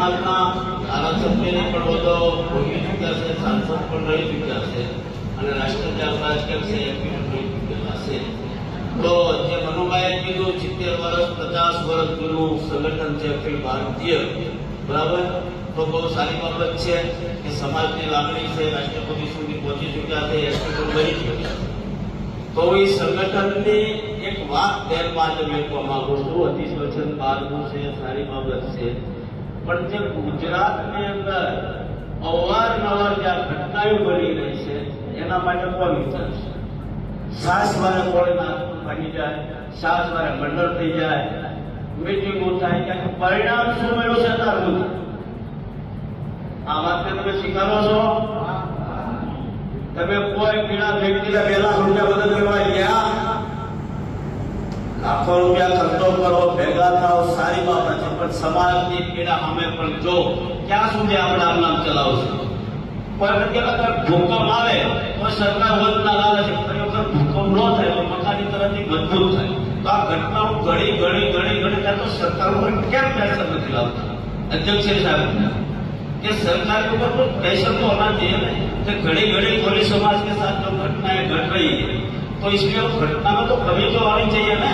સમાજના ધારાસભ્યને પણ હોદ્દો ભોગવી ચૂક્યા છે, સાંસદ પણ રહી ચૂક્યા છે અને રાષ્ટ્રીય અધ્યક્ષ છે એમપી પણ રહી ચૂકેલા છે. તો જે મનુભાઈએ કીધું 70 વર્ષ 50 વર્ષ જૂનું સંગઠન છે અખિલ ભારતીય, બરાબર, તો બહુ સારી બાબત છે કે સમાજની લાગણી છે, રાષ્ટ્રપતિ સુધી પહોંચી ચૂક્યા છે, એમપી પણ બની ચૂક્યા છે. તો એ સંગઠનની એક વાત ધ્યાનમાં જ મેળવવા માંગુ છું. અતિ સ્વચ્છંદ બારનું છે, સારી બાબત છે, પણ જે ગુજરાતની અંદર અવારનવાર જે ઘટનાઓ બની રહી છે એના માટે કોણ વિચારશે? સાસ વારે કોળે ભાગી જાય, સાસ વારે મંડળ થઈ જાય, મીટિંગો થાય, ક્યાંક પરિણામ શું મળ્યું છે તારું? આ વાતને તમે સ્વીકારો છો? તમે કોઈ પીણા વ્યક્તિને 2 લાખ રૂપિયા મદદ કરવા ગયા, લાખો રૂપિયા ખર્ચો કરો, ભેગા થાવ, સારી બાબત છે, પણ સમાજની પીડા અમે પણ જો ક્યાં સુધી આપણે આમ નામ ચલાવશું? કોઈ વખત ભૂકંપ આવે તો સરકાર વધના લાવે છે, ફરી વખત ભૂકંપ ન થાય તો મકાની તરફથી મજબૂત થાય. તો આ ઘટનાઓ ઘડી થાય તો સરકાર ઉપર કેમ પ્રેશર નથી લાવતા? અધ્યક્ષ સાહેબ कि सरकार के ऊपर कुछ प्रेशर तो होना चाहिए ना कि घड़ी कोली समाज के साथ जो घटनाएं घट रही है तो इसमें उस घटना में तो कमी तो आनी चाहिए ना.